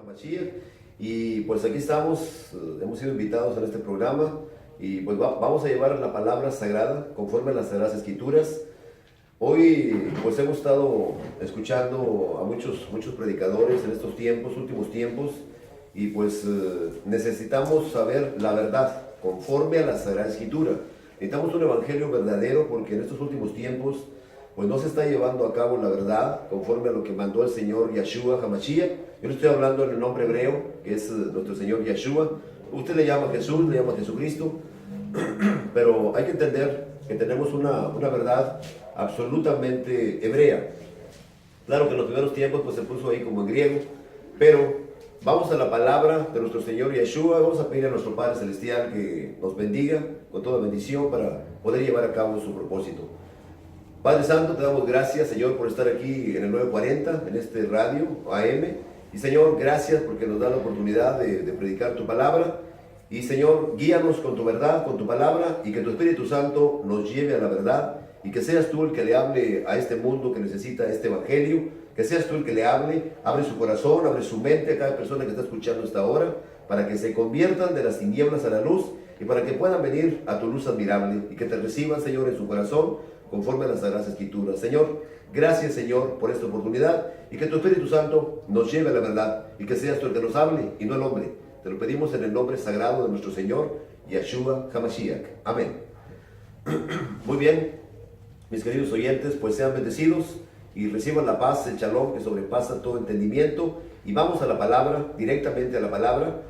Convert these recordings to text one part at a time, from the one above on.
Mashiach. Y pues aquí estamos, hemos sido invitados en este programa y pues vamos a llevar la palabra sagrada conforme a las Sagradas Escrituras. Hoy pues hemos estado escuchando a muchos predicadores en estos tiempos, últimos tiempos, y pues necesitamos saber la verdad conforme a la Sagrada Escritura. Necesitamos un evangelio verdadero porque en estos últimos tiempos pues no se está llevando a cabo la verdad conforme a lo que mandó el Señor Yeshua HaMashiach. Yo le estoy hablando en el nombre hebreo, que es nuestro Señor Yeshua. Usted le llama Jesús, le llama Jesucristo, pero hay que entender que tenemos una verdad absolutamente hebrea. Claro que en los primeros tiempos pues se puso ahí como en griego, pero vamos a la palabra de nuestro Señor Yeshua. Vamos a pedir a nuestro Padre Celestial que nos bendiga con toda bendición para poder llevar a cabo su propósito. Padre Santo, te damos gracias, Señor, por estar aquí en el 940, en este radio AM. Y Señor, gracias porque nos da la oportunidad de predicar tu palabra. Y Señor, guíanos con tu verdad, con tu palabra, y que tu Espíritu Santo nos lleve a la verdad. Y que seas tú el que le hable a este mundo que necesita este evangelio. Que seas tú el que le hable, abre su corazón, abre su mente a cada persona que está escuchando esta hora, para que se conviertan de las tinieblas a la luz y para que puedan venir a tu luz admirable y que te reciban, Señor, en su corazón, conforme a las Sagradas Escrituras. Señor, gracias, Señor, por esta oportunidad y que tu Espíritu Santo nos lleve a la verdad y que seas tú el que nos hable y no el hombre. Te lo pedimos en el nombre sagrado de nuestro Señor, Yeshua HaMashiach. Amén. Muy bien, mis queridos oyentes, pues sean bendecidos y reciban la paz, el shalom que sobrepasa todo entendimiento. Y vamos a la palabra, directamente a la palabra.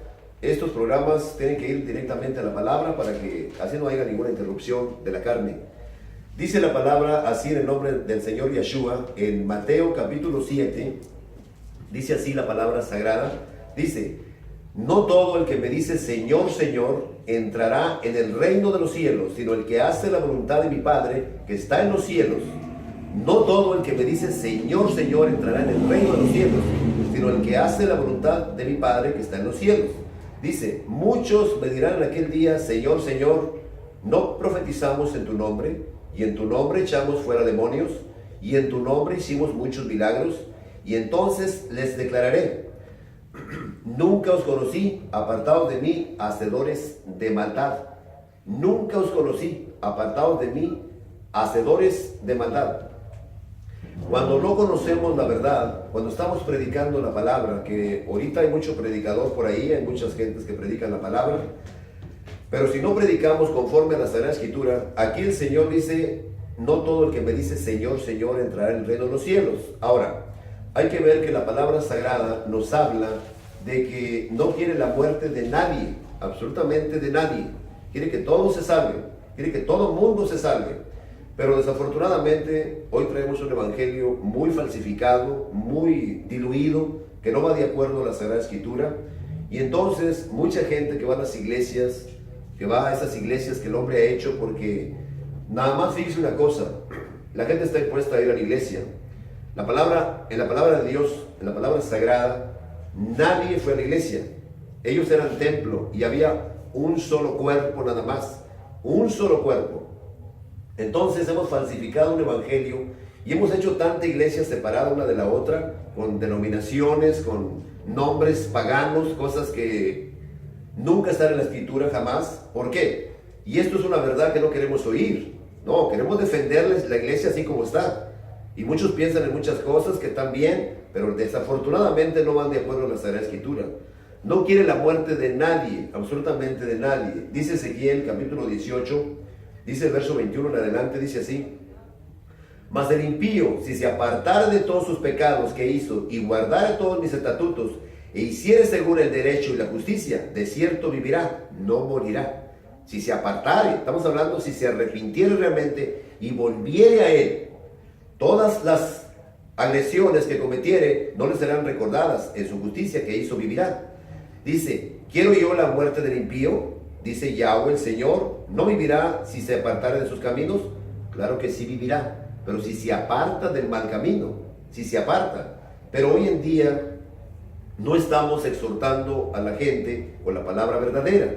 Estos programas tienen que ir directamente a la palabra para que así no haya ninguna interrupción de la carne. Dice la palabra así en el nombre del Señor Yeshua, en Mateo capítulo 7, dice así la palabra sagrada, dice: no todo el que me dice Señor, Señor, entrará en el reino de los cielos, sino el que hace la voluntad de mi Padre que está en los cielos. No todo el que me dice Señor, Señor, entrará en el reino de los cielos, sino el que hace la voluntad de mi Padre que está en los cielos. Dice: muchos me dirán en aquel día, Señor, Señor, ¿no profetizamos en tu nombre? Y en tu nombre echamos fuera demonios, y en tu nombre hicimos muchos milagros. Y entonces les declararé: nunca os conocí, apartados de mí, hacedores de maldad. Nunca os conocí, apartados de mí, hacedores de maldad. Cuando no conocemos la verdad, cuando estamos predicando la palabra, que ahorita hay mucho predicador por ahí, hay muchas gentes que predican la palabra, pero si no predicamos conforme a la Sagrada Escritura, aquí el Señor dice: no todo el que me dice Señor, Señor entrará en el reino de los cielos. Ahora, hay que ver que la palabra sagrada nos habla de que no quiere la muerte de nadie, absolutamente de nadie. Quiere que todos se salven, quiere que todo el mundo se salve. Pero desafortunadamente hoy traemos un evangelio muy falsificado, muy diluido, que no va de acuerdo a la Sagrada Escritura. Y entonces mucha gente que va a las iglesias, que va a esas iglesias que el hombre ha hecho, porque nada más fíjese una cosa, la gente está impuesta a ir a la iglesia. En la palabra de Dios, en la palabra sagrada, nadie fue a la iglesia. Ellos eran templo y había un solo cuerpo nada más, un solo cuerpo. Entonces hemos falsificado un evangelio y hemos hecho tanta iglesia separada una de la otra, con denominaciones, con nombres paganos, cosas que nunca están en la Escritura jamás. ¿Por qué? Y esto es una verdad que no queremos oír. No, queremos defenderles la iglesia así como está. Y muchos piensan en muchas cosas que están bien, pero desafortunadamente no van de acuerdo a la Sagrada Escritura. No quiere la muerte de nadie, absolutamente de nadie. Dice Ezequiel capítulo 18, dice el verso 21 en adelante, dice así: mas el impío, si se apartare de todos sus pecados que hizo y guardare todos mis estatutos e hiciere según el derecho y la justicia, de cierto vivirá, no morirá. Si se apartare, estamos hablando si se arrepintiere realmente y volviere a él, todas las agresiones que cometiere no le serán recordadas, en su justicia que hizo vivirá. Dice: ¿quiero yo la muerte del impío? Dice Yahweh el Señor: ¿no vivirá si se apartare de sus caminos? Claro que sí vivirá, pero si se aparta del mal camino, si se aparta. Pero hoy en día no estamos exhortando a la gente con la palabra verdadera.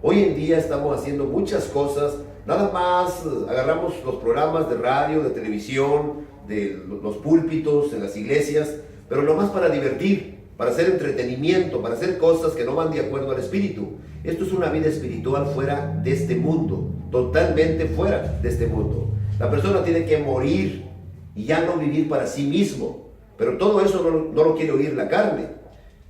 Hoy en día estamos haciendo muchas cosas, nada más agarramos los programas de radio, de televisión, de los púlpitos en las iglesias, pero nomás para divertir. para hacer entretenimiento, para hacer cosas que no van de acuerdo al espíritu. Esto es una vida espiritual fuera de este mundo, totalmente fuera de este mundo. La persona tiene que morir y ya no vivir para sí mismo, pero todo eso no lo quiere oír la carne.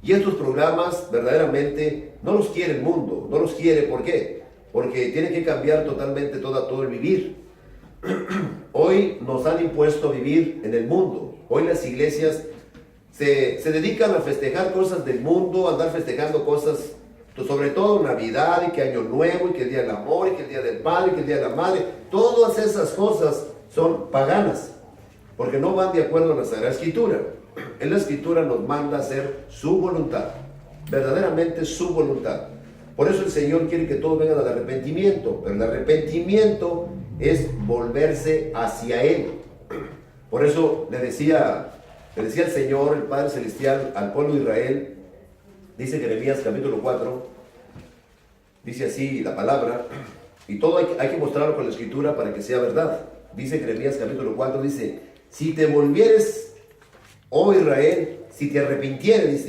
Y estos programas verdaderamente no los quiere el mundo, no los quiere. ¿Por qué? Porque tiene que cambiar totalmente todo el vivir. Hoy nos han impuesto vivir en el mundo. Hoy las iglesias se dedican a festejar cosas del mundo, a andar festejando cosas, sobre todo Navidad, y que Año Nuevo, y que el Día del Amor, y que el Día del Padre, y que el Día de la Madre. Todas esas cosas son paganas, porque no van de acuerdo a la Sagrada Escritura. En la Escritura nos manda a hacer su voluntad, verdaderamente su voluntad. Por eso el Señor quiere que todos vengan al arrepentimiento, pero el arrepentimiento es volverse hacia Él. Por eso le decía el Señor, el Padre Celestial, al pueblo de Israel, dice Jeremías capítulo 4, dice así la palabra, y todo hay que mostrarlo con la Escritura para que sea verdad. Dice Jeremías capítulo 4, dice, si te volvieres, oh Israel, si te arrepintieres,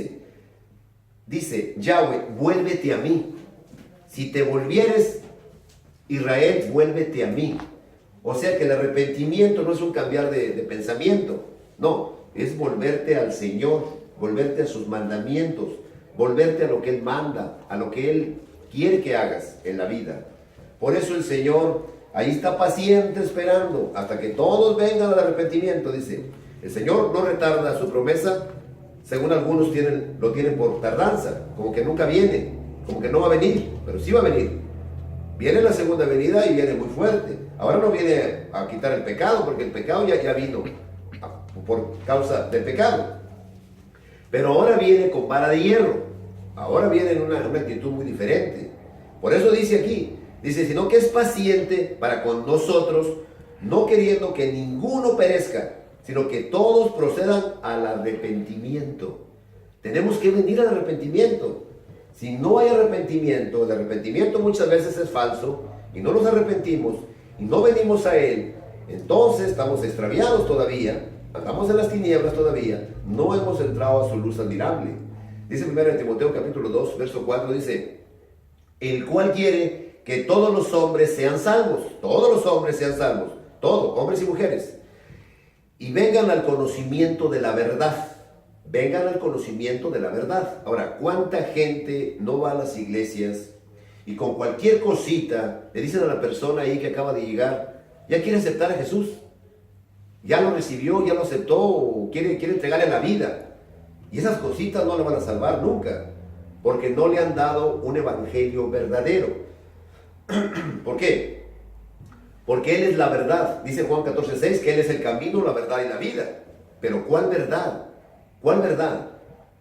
dice Yahweh, vuélvete a mí. Si te volvieres, Israel, vuélvete a mí. O sea que el arrepentimiento no es un cambiar de pensamiento, no, es volverte al Señor, volverte a sus mandamientos, volverte a lo que Él manda, a lo que Él quiere que hagas en la vida. Por eso el Señor ahí está paciente esperando hasta que todos vengan al arrepentimiento. Dice, el Señor no retarda su promesa, según algunos lo tienen por tardanza, como que nunca viene, como que no va a venir, pero sí va a venir. Viene la segunda venida y viene muy fuerte. Ahora no viene a quitar el pecado, porque el pecado ya vino por causa del pecado. Pero ahora viene con vara de hierro. Ahora viene en una actitud muy diferente. Por eso dice aquí, dice, sino que es paciente para con nosotros, no queriendo que ninguno perezca, sino que todos procedan al arrepentimiento. Tenemos que venir al arrepentimiento. Si no hay arrepentimiento, el arrepentimiento muchas veces es falso, y no nos arrepentimos, y no venimos a Él, entonces estamos extraviados todavía, andamos en las tinieblas todavía, no hemos entrado a su luz admirable. Dice 1 Timoteo capítulo 2, verso 4, dice, el cual quiere que todos los hombres sean salvos, todos los hombres sean salvos, todos, hombres y mujeres, y vengan al conocimiento de la verdad. Vengan al conocimiento de la verdad. Ahora, ¿cuánta gente no va a las iglesias y con cualquier cosita le dicen a la persona ahí que acaba de llegar, ya quiere aceptar a Jesús? Ya lo recibió, ya lo aceptó, quiere entregarle la vida. Y esas cositas no le van a salvar nunca, porque no le han dado un evangelio verdadero. ¿Por qué? Porque Él es la verdad. Dice Juan 14:6 que Él es el camino, la verdad y la vida. Pero ¿cuál verdad? ¿Cuál verdad?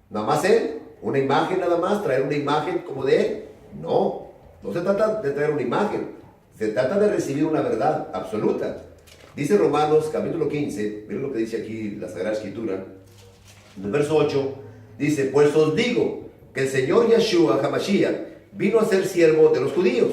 ¿Nada más Él? ¿Una imagen nada más? ¿Traer una imagen como de Él? No, no se trata de traer una imagen. Se trata de recibir una verdad absoluta. Dice Romanos capítulo 15, miren lo que dice aquí la Sagrada Escritura, en el verso 8, dice, pues os digo que el Señor Yeshua HaMashiach vino a ser siervo de los judíos,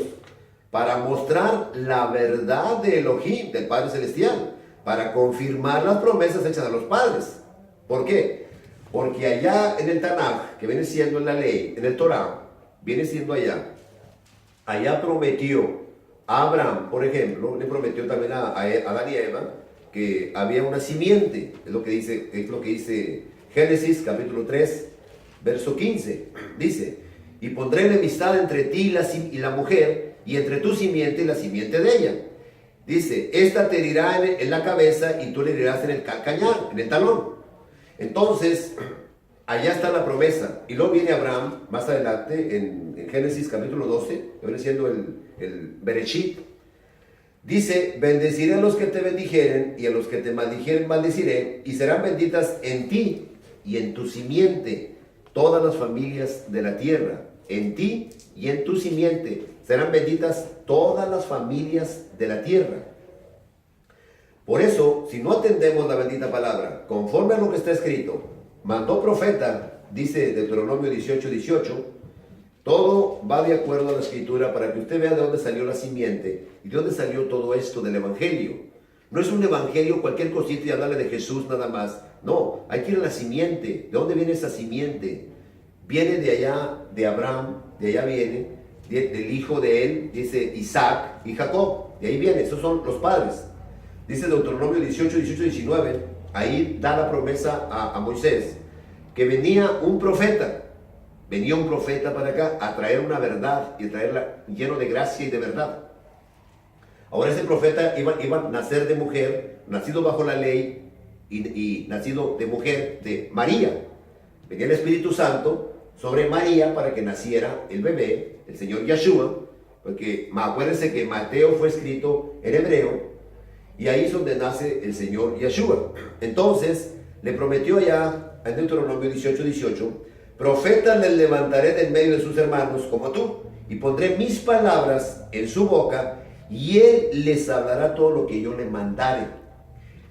para mostrar la verdad de Elohim, del Padre Celestial, para confirmar las promesas hechas a los padres. ¿Por qué? Porque allá en el Tanaj, que viene siendo en la ley, en el Torah, viene siendo allá prometió a Abraham, por ejemplo, le prometió también a Adán y Eva, que había una simiente, es lo que dice Génesis capítulo 3, verso 15, dice, y pondré enemistad entre ti y la mujer, y entre tu simiente y la simiente de ella. Dice, esta te herirá en la cabeza y tú le herirás en el calcañar, en el talón. Entonces, allá está la promesa. Y luego viene Abraham, más adelante, en Génesis capítulo 12, que viene siendo el Bereshit. Dice, bendeciré a los que te bendijeren, y a los que te maldijeren maldeciré, y serán benditas en ti y en tu simiente todas las familias de la tierra. En ti y en tu simiente serán benditas todas las familias de la tierra. Por eso, si no atendemos la bendita palabra, conforme a lo que está escrito, mandó profeta, dice Deuteronomio 18:18, todo va de acuerdo a la Escritura para que usted vea de dónde salió la simiente y de dónde salió todo esto del Evangelio. No es un evangelio cualquier cosita y hablarle de Jesús nada más. No, hay que ir a la simiente. ¿De dónde viene esa simiente? Viene de allá, de Abraham, de allá viene, del hijo de él, dice Isaac y Jacob. De ahí viene, esos son los padres. Dice Deuteronomio 18, 19, ahí da la promesa a Moisés, que venía un profeta para acá a traer una verdad y traerla lleno de gracia y de verdad. Ahora ese profeta iba a nacer de mujer, nacido bajo la ley y nacido de mujer de María. Venía el Espíritu Santo sobre María para que naciera el bebé, el Señor Yeshua, porque acuérdense que Mateo fue escrito en hebreo y ahí es donde nace el Señor Yeshua. Entonces le prometió allá en Deuteronomio 18, profeta le levantaré del medio de sus hermanos como tú y pondré mis palabras en su boca y él les hablará todo lo que yo le mandare.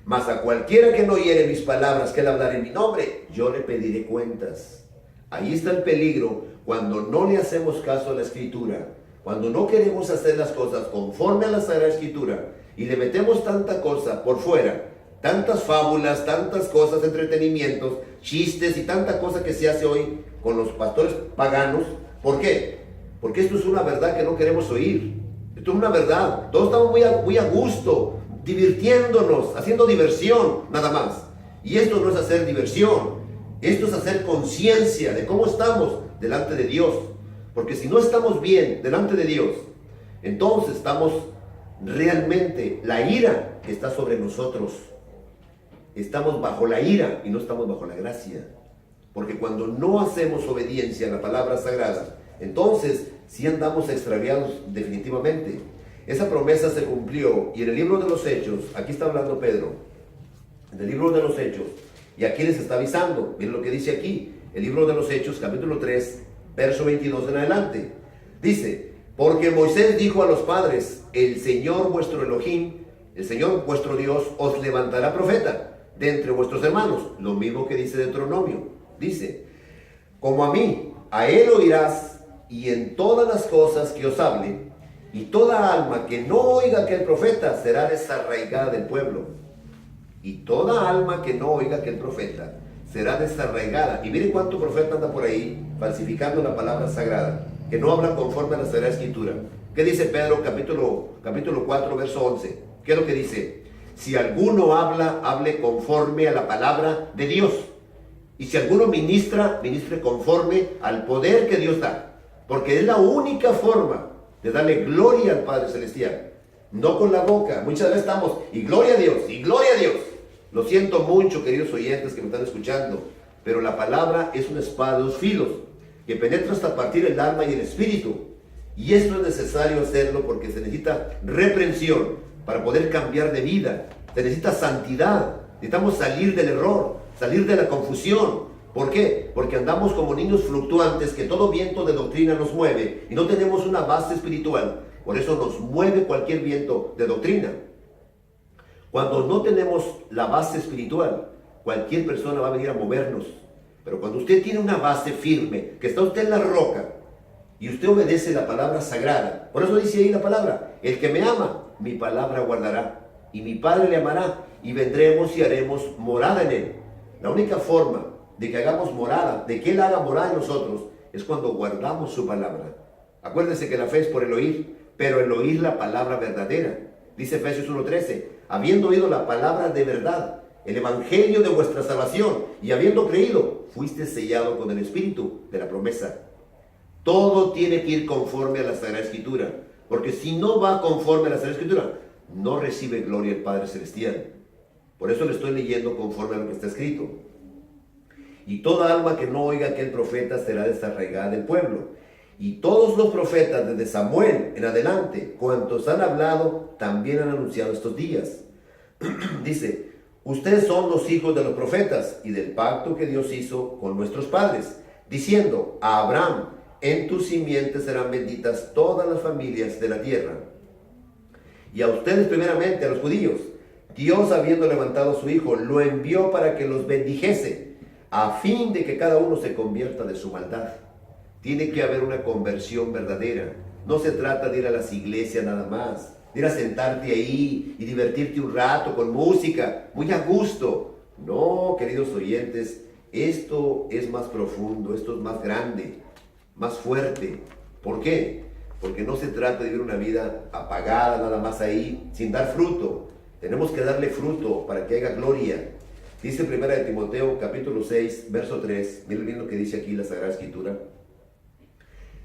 Mas a cualquiera que no oyere mis palabras que él hablará en mi nombre, yo le pediré cuentas. Ahí está el peligro cuando no le hacemos caso a la Escritura, cuando no queremos hacer las cosas conforme a la Sagrada Escritura y le metemos tanta cosa por fuera, tantas fábulas, tantas cosas, entretenimientos, chistes y tanta cosa que se hace hoy con los pastores paganos. ¿Por qué? Porque esto es una verdad que no queremos oír. Esto es una verdad. Todos estamos muy a gusto, divirtiéndonos, haciendo diversión nada más. Y esto no es hacer diversión. Esto es hacer conciencia de cómo estamos delante de Dios. Porque si no estamos bien delante de Dios, entonces estamos realmente, la ira que está sobre nosotros. Estamos bajo la ira y no estamos bajo la gracia. Porque cuando no hacemos obediencia a la palabra sagrada, entonces sí andamos extraviados definitivamente. Esa promesa se cumplió y en el libro de los Hechos, aquí está hablando Pedro, en el libro de los Hechos, y aquí les está avisando, miren lo que dice aquí, el libro de los Hechos, capítulo 3, verso 22 en adelante. Dice, porque Moisés dijo a los padres, el Señor vuestro Elohim, el Señor vuestro Dios, os levantará profeta de entre vuestros hermanos. Lo mismo que dice Deuteronomio. Dice, como a mí, a él oirás, y en todas las cosas que os hable, y toda alma que no oiga aquel profeta será desarraigada del pueblo. Y toda alma que no oiga aquel profeta será desarraigada. Y miren cuánto profeta anda por ahí falsificando la palabra sagrada, que no habla conforme a la Sagrada Escritura. ¿Qué dice Pedro capítulo 4, verso 11? ¿Qué es lo que dice? Si alguno habla, hable conforme a la palabra de Dios. Y si alguno ministra, ministre conforme al poder que Dios da. Porque es la única forma de darle gloria al Padre Celestial. No con la boca. Muchas veces estamos, y gloria a Dios, y gloria a Dios. Lo siento mucho, queridos oyentes que me están escuchando, pero la palabra es una espada de dos filos, que penetra hasta partir el alma y el espíritu. Y esto es necesario hacerlo porque se necesita reprensión para poder cambiar de vida. Se necesita santidad. Necesitamos salir del error, salir de la confusión. ¿Por qué? Porque andamos como niños fluctuantes que todo viento de doctrina nos mueve y no tenemos una base espiritual. Por eso nos mueve cualquier viento de doctrina. Cuando no tenemos la base espiritual, cualquier persona va a venir a movernos. Pero cuando usted tiene una base firme, que está usted en la roca, y usted obedece la palabra sagrada, por eso dice ahí la palabra, el que me ama, mi palabra guardará, y mi Padre le amará, y vendremos y haremos morada en él. La única forma de que hagamos morada, de que él haga morada en nosotros, es cuando guardamos su palabra. Acuérdense que la fe es por el oír, pero el oír la palabra verdadera. Dice Efesios 1:13, habiendo oído la palabra de verdad, el evangelio de vuestra salvación, y habiendo creído, fuiste sellado con el espíritu de la promesa. Todo tiene que ir conforme a la Sagrada Escritura, porque si no va conforme a la Sagrada Escritura, no recibe gloria el Padre Celestial. Por eso le estoy leyendo conforme a lo que está escrito. Y toda alma que no oiga aquel profeta será desarraigada del pueblo. Y todos los profetas desde Samuel en adelante, cuantos han hablado, también han anunciado estos días. Dice, ustedes son los hijos de los profetas y del pacto que Dios hizo con nuestros padres, diciendo, a Abraham, en tus simientes serán benditas todas las familias de la tierra. Y a ustedes primeramente, a los judíos, Dios habiendo levantado a su Hijo, lo envió para que los bendijese, a fin de que cada uno se convierta de su maldad. Tiene que haber una conversión verdadera. No se trata de ir a las iglesias nada más. de ir a sentarte ahí y divertirte un rato con música, muy a gusto. No, queridos oyentes, esto es más profundo, esto es más grande, más fuerte. ¿Por qué? Porque no se trata de vivir una vida apagada nada más ahí, sin dar fruto. Tenemos que darle fruto para que haya gloria. Dice 1 de Timoteo capítulo 6, verso 3, miren bien lo que dice aquí la Sagrada Escritura.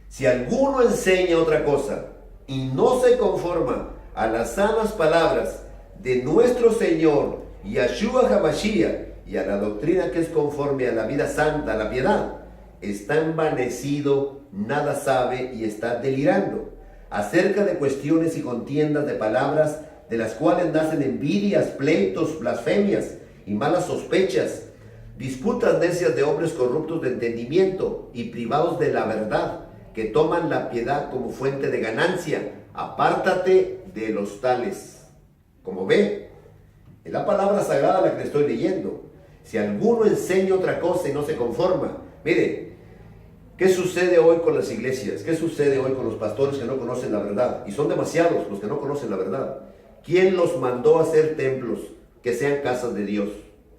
Si alguno enseña otra cosa y no se conforma a las sanas palabras de nuestro Señor Yahshua HaMashiach y a la doctrina que es conforme a la vida santa, a la piedad, está envanecido, nada sabe y está delirando acerca de cuestiones y contiendas de palabras, de las cuales nacen envidias, pleitos, blasfemias y malas sospechas, disputas necias de hombres corruptos de entendimiento y privados de la verdad, que toman la piedad como fuente de ganancia. Apártate de los tales. Como ve, es la palabra sagrada la que le estoy leyendo. Si alguno enseña otra cosa y no se conforma, mire, ¿qué sucede hoy con las iglesias? ¿Qué sucede hoy con los pastores que no conocen la verdad? Y son demasiados los que no conocen la verdad. ¿Quién los mandó a hacer templos que sean casas de Dios?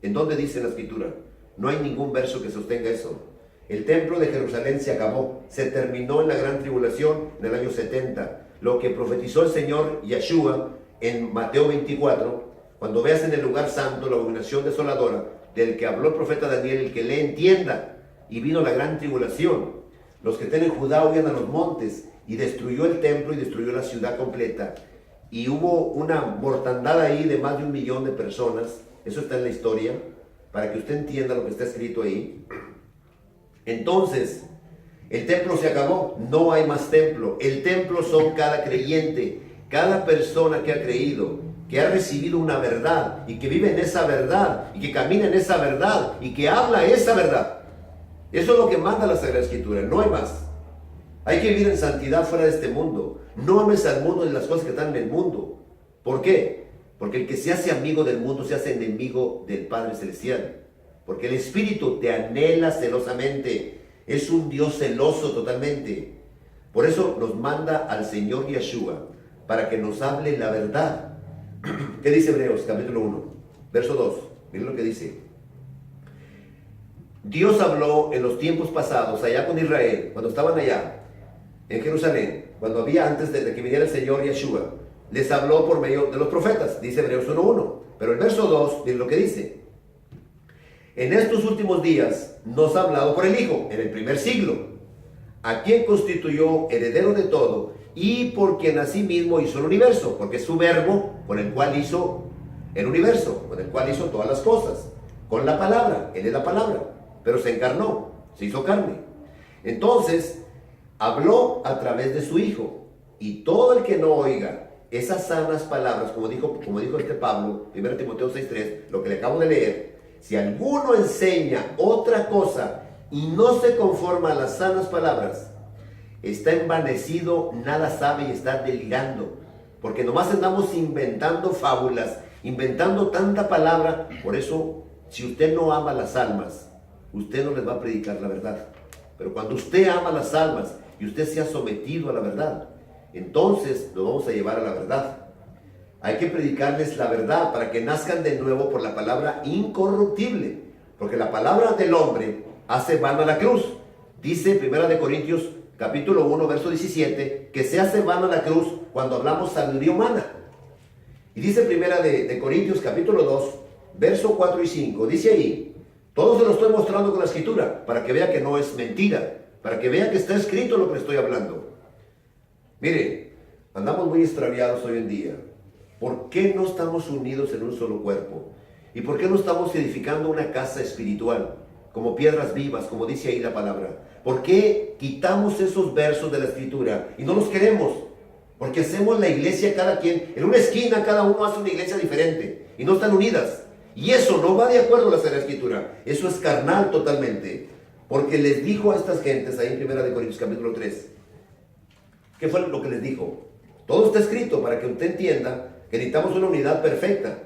¿En dónde dice la Escritura? No hay ningún verso que sostenga eso. El templo de Jerusalén se acabó, se terminó en la gran tribulación en el año 70. Lo que profetizó el Señor Yahshua en Mateo 24, cuando veas en el lugar santo la abominación desoladora del que habló el profeta Daniel, el que le entienda, y vino la gran tribulación. Los que estén en Judá huían a los montes, y destruyó el templo y destruyó la ciudad completa. Y hubo una mortandad ahí de más de 1 millón de personas. Eso está en la historia, para que usted entienda lo que está escrito ahí. Entonces, el templo se acabó, no hay más templo. El templo son cada creyente, cada persona que ha creído, que ha recibido una verdad y que vive en esa verdad y que camina en esa verdad y que habla esa verdad. Eso es lo que manda la Sagrada Escritura, no hay más. Hay que vivir en santidad fuera de este mundo. No ames al mundo ni las cosas que están en el mundo. ¿Por qué? Porque el que se hace amigo del mundo se hace enemigo del Padre Celestial. Porque el Espíritu te anhela celosamente. Es un Dios celoso totalmente. Por eso nos manda al Señor Yahshua para que nos hable la verdad. ¿Qué dice Hebreos capítulo 1, verso 2? Miren lo que dice. Dios habló en los tiempos pasados allá con Israel, cuando estaban allá en Jerusalén, cuando había antes de que viniera el Señor Yahshua. Les habló por medio de los profetas, dice Hebreos 1.1. Pero el verso 2, miren lo que dice. En estos últimos días nos ha hablado por el Hijo, en el primer siglo, a quien constituyó heredero de todo y por quien asimismo hizo el universo, porque es su verbo con el cual hizo el universo, con el cual hizo todas las cosas, con la palabra. Él es la palabra, pero se encarnó, se hizo carne. Entonces, habló a través de su Hijo, y todo el que no oiga esas sanas palabras, como dijo este Pablo, 1 Timoteo 6.3, lo que le acabo de leer, si alguno enseña otra cosa y no se conforma a las sanas palabras, está envanecido, nada sabe y está delirando, porque nomás andamos inventando fábulas, inventando tanta palabra. Por eso, si usted no ama las almas, usted no les va a predicar la verdad. Pero cuando usted ama las almas y usted se ha sometido a la verdad, entonces lo vamos a llevar a la verdad. Hay que predicarles la verdad para que nazcan de nuevo por la palabra incorruptible, porque la palabra del hombre hace vana la cruz. Dice 1 Corintios capítulo 1 verso 17 que se hace vana la cruz cuando hablamos sabiduría humana. Y dice 1 Corintios capítulo 2 verso 4 y 5, dice ahí, todo se lo estoy mostrando con la Escritura para que vea que no es mentira, para que vea que está escrito lo que le estoy hablando. Mire, andamos muy extraviados hoy en día. ¿Por qué no estamos unidos en un solo cuerpo? ¿Y por qué no estamos edificando una casa espiritual, como piedras vivas, como dice ahí la palabra? ¿Por qué quitamos esos versos de la Escritura y no los queremos? Porque hacemos la iglesia cada quien, en una esquina cada uno hace una iglesia diferente y no están unidas. Y eso no va de acuerdo a la Sagrada Escritura. Eso es carnal totalmente. Porque les dijo a estas gentes ahí en 1 Corintios capítulo 3. ¿Qué fue lo que les dijo? Todo está escrito para que usted entienda que necesitamos una unidad perfecta.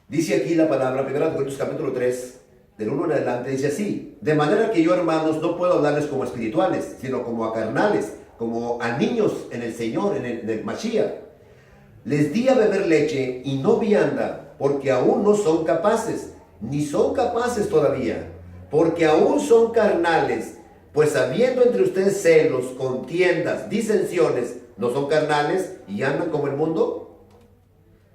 Dice aquí la palabra, 1 Corintios capítulo 3, del 1 en adelante, dice así: de manera que yo, hermanos, no puedo hablarles como a espirituales, sino como a carnales, como a niños en el Señor, en el Mashiach. Les di a beber leche y no vianda, porque aún no son capaces, ni son capaces todavía, porque aún son carnales, pues habiendo entre ustedes celos, contiendas, disensiones, ¿no son carnales y andan como el mundo?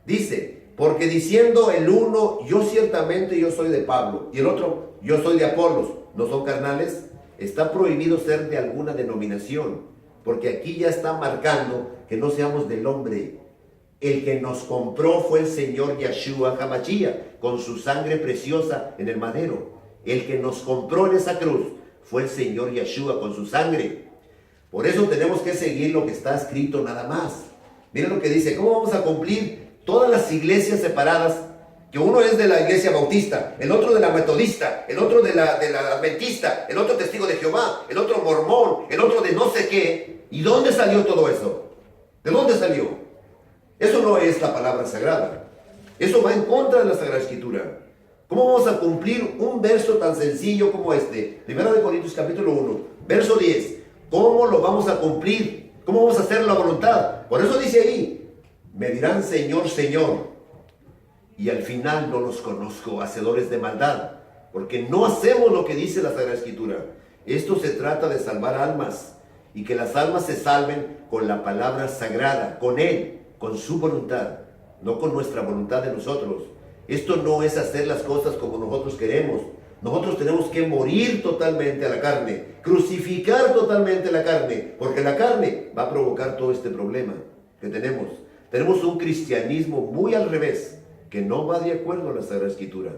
Dice, porque diciendo el uno, yo ciertamente yo soy de Pablo, y el otro, yo soy de Apolos, ¿no son carnales? Está prohibido ser de alguna denominación, porque aquí ya está marcando que no seamos del hombre. El que nos compró fue el Señor Yeshua HaMashiach, con su sangre preciosa en el madero. El que nos compró en esa cruz fue el Señor Yeshua con su sangre. Por eso tenemos que seguir lo que está escrito nada más. Miren lo que dice, ¿cómo vamos a cumplir todas las iglesias separadas? Que uno es de la iglesia bautista, el otro de la metodista, el otro de la adventista, el otro testigo de Jehová, el otro mormón, el otro de no sé qué. ¿Y dónde salió todo eso? ¿De dónde salió? Eso no es la palabra sagrada. Eso va en contra de la Sagrada Escritura. ¿Cómo vamos a cumplir un verso tan sencillo como este? 1 Corintios capítulo 1, verso 10. ¿Cómo lo vamos a cumplir? ¿Cómo vamos a hacer la voluntad? Por eso dice ahí, me dirán Señor, Señor, y al final no los conozco, hacedores de maldad, porque no hacemos lo que dice la Sagrada Escritura. Esto se trata de salvar almas, y que las almas se salven con la palabra sagrada, con Él, con su voluntad, no con nuestra voluntad de nosotros. Esto no es hacer las cosas como nosotros queremos. Nosotros tenemos que morir totalmente a la carne, crucificar totalmente la carne, porque la carne va a provocar todo este problema que tenemos. Tenemos un cristianismo muy al revés, que no va de acuerdo a la Sagrada Escritura.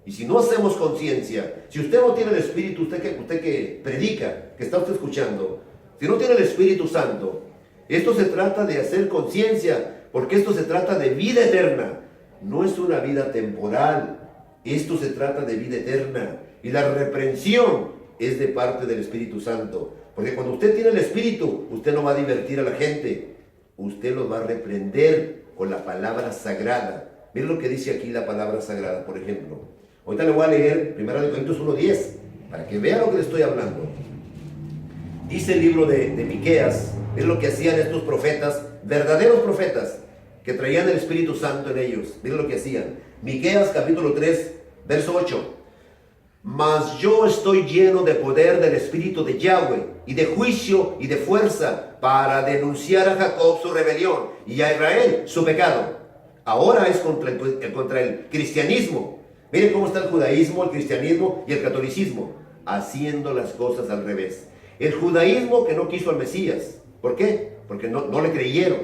Y si no hacemos conciencia, si usted no tiene el Espíritu, usted que predica, que está usted escuchando, si no tiene el Espíritu Santo, esto se trata de hacer conciencia, porque esto se trata de vida eterna. No es una vida temporal, esto se trata de vida eterna. Y la reprensión es de parte del Espíritu Santo. Porque cuando usted tiene el Espíritu, usted no va a divertir a la gente. Usted los va a reprender con la palabra sagrada. Miren lo que dice aquí la palabra sagrada, por ejemplo. Ahorita le voy a leer 1 Corintios 1:10, para que vea lo que le estoy hablando. Dice el libro de Miqueas, es lo que hacían estos profetas, verdaderos profetas, que traían el Espíritu Santo en ellos. Miren lo que hacían. Miqueas capítulo 3, verso 8. Mas yo estoy lleno de poder del Espíritu de Yahweh, y de juicio y de fuerza, para denunciar a Jacob su rebelión, y a Israel su pecado. Ahora es contra el cristianismo. Miren cómo está el judaísmo, el cristianismo y el catolicismo, haciendo las cosas al revés. El judaísmo que no quiso al Mesías. ¿Por qué? Porque no le creyeron.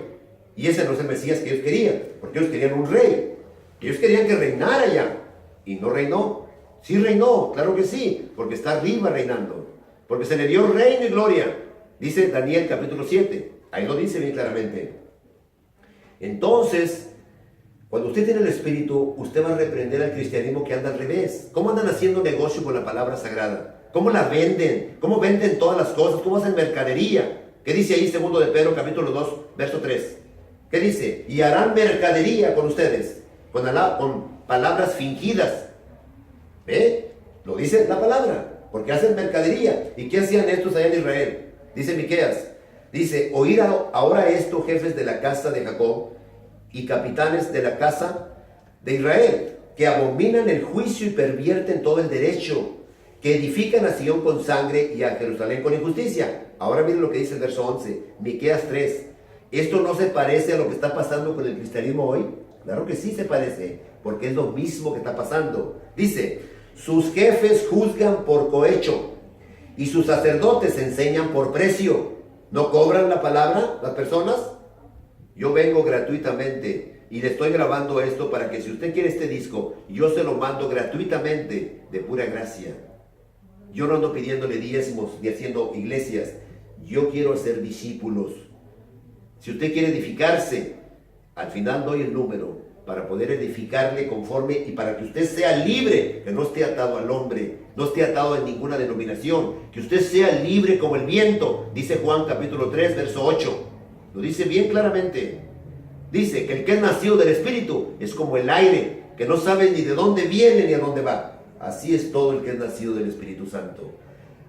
Y ese no es el Mesías que ellos querían, porque ellos querían un rey. Ellos querían que reinara ya, y no reinó. Sí reinó, claro que sí, porque está arriba reinando, porque se le dio reino y gloria. Dice Daniel capítulo 7, ahí lo dice bien claramente. Entonces, cuando usted tiene el Espíritu, usted va a reprender al cristianismo que anda al revés. ¿Cómo andan haciendo negocio con la palabra sagrada? ¿Cómo la venden? ¿Cómo venden todas las cosas? ¿Cómo hacen mercadería? ¿Qué dice ahí 2 de Pedro capítulo 2, verso 3? ¿Qué dice? Y harán mercadería con ustedes, con palabras fingidas. ¿Ve? Lo dice la palabra, porque hacen mercadería. ¿Y qué hacían estos allá en Israel? Dice Miqueas, dice, oíd ahora esto, jefes de la casa de Jacob y capitanes de la casa de Israel, que abominan el juicio y pervierten todo el derecho, que edifican a Sion con sangre y a Jerusalén con injusticia. Ahora miren lo que dice el verso 11, Miqueas 3. ¿Esto no se parece a lo que está pasando con el cristianismo hoy? Claro que sí se parece, porque es lo mismo que está pasando. Dice, sus jefes juzgan por cohecho y sus sacerdotes enseñan por precio. ¿No cobran la palabra las personas? Yo vengo gratuitamente y le estoy grabando esto para que si usted quiere este disco, yo se lo mando gratuitamente, de pura gracia. Yo no ando pidiéndole diezmos ni haciendo iglesias. Yo quiero hacer discípulos. Si usted quiere edificarse, al final doy el número para poder edificarle conforme y para que usted sea libre, que no esté atado al hombre, no esté atado a ninguna denominación, que usted sea libre como el viento, dice Juan capítulo 3, verso 8. Lo dice bien claramente. Dice que el que es nacido del Espíritu es como el aire, que no sabe ni de dónde viene ni a dónde va. Así es todo el que es nacido del Espíritu Santo.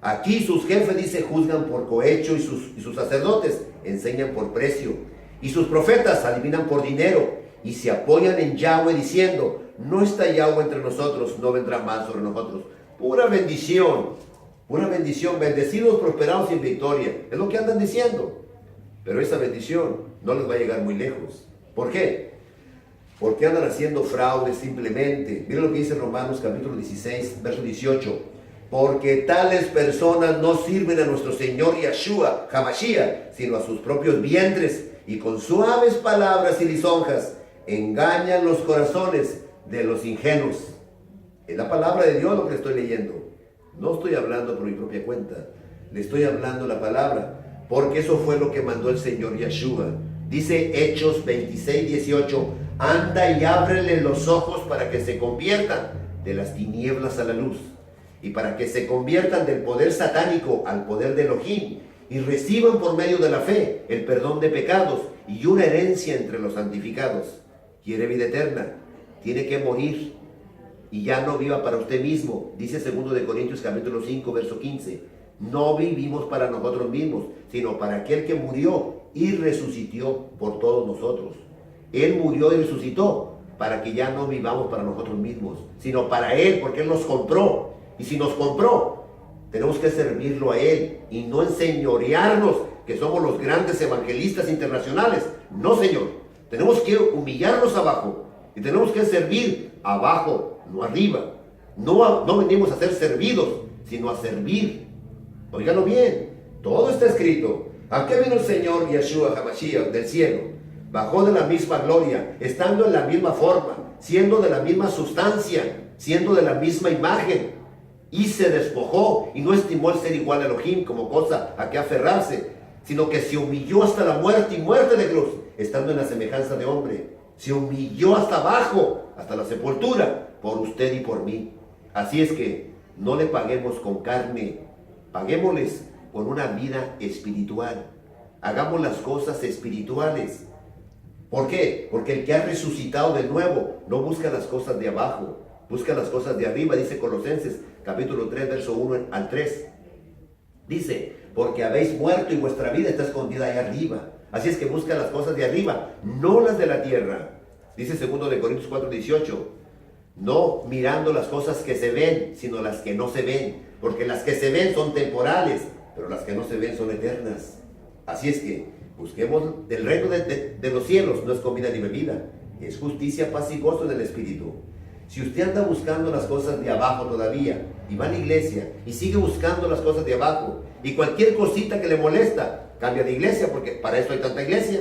Aquí sus jefes, dice, juzgan por cohecho y sus sacerdotes enseñan por precio. Y sus profetas adivinan por dinero y se apoyan en Yahweh diciendo, no está Yahweh entre nosotros, no vendrá mal sobre nosotros. Pura bendición, bendecidos, prosperados y en victoria. Es lo que andan diciendo. Pero esa bendición no les va a llegar muy lejos. ¿Por qué? Porque andan haciendo fraude simplemente. Miren lo que dice Romanos capítulo 16, verso 18. Porque tales personas no sirven a nuestro Señor Yahshua, Hamashiach, sino a sus propios vientres, y con suaves palabras y lisonjas engañan los corazones de los ingenuos. Es la palabra de Dios lo que le estoy leyendo. No estoy hablando por mi propia cuenta. Le estoy hablando la palabra, porque eso fue lo que mandó el Señor Yahshua. Dice Hechos 26, 18, anda y ábrele los ojos para que se conviertan de las tinieblas a la luz, y para que se conviertan del poder satánico al poder de Elohim, y reciban por medio de la fe el perdón de pecados y una herencia entre los santificados. Quiere vida eterna, tiene que morir, y ya no viva para usted mismo. Dice 2 de Corintios capítulo 5, verso 15. No vivimos para nosotros mismos, sino para aquel que murió y resucitó por todos nosotros. Él murió y resucitó para que ya no vivamos para nosotros mismos, sino para Él, porque Él nos compró. Y si nos compró, tenemos que servirlo a Él y no enseñorearnos que somos los grandes evangelistas internacionales. No, Señor. Tenemos que humillarnos abajo y tenemos que servir abajo, no arriba. No venimos a ser servidos, sino a servir. Óiganlo bien, todo está escrito. ¿A qué vino el Señor Yahshua Hamashiach del cielo? Bajó de la misma gloria, estando en la misma forma, siendo de la misma sustancia, siendo de la misma imagen. Y se despojó y no estimó el ser igual a Elohim como cosa a que aferrarse, sino que se humilló hasta la muerte y muerte de cruz, estando en la semejanza de hombre. Se humilló hasta abajo, hasta la sepultura, por usted y por mí. Así es que no le paguemos con carne, paguémosles con una vida espiritual. Hagamos las cosas espirituales. ¿Por qué? Porque el que ha resucitado de nuevo no busca las cosas de abajo, busca las cosas de arriba. Dice Colosenses capítulo 3, verso 1 al 3. Dice, porque habéis muerto y vuestra vida está escondida ahí arriba. Así es que busca las cosas de arriba, no las de la tierra. Dice 2 de Corintios 4, 18. No mirando las cosas que se ven, sino las que no se ven. Porque las que se ven son temporales, pero las que no se ven son eternas. Así es que busquemos del reino de los cielos. No es comida ni bebida, es justicia, paz y gozo en el Espíritu. Si usted anda buscando las cosas de abajo todavía, y va a la iglesia, y sigue buscando las cosas de abajo, y cualquier cosita que le molesta, cambia de iglesia, porque para eso hay tanta iglesia.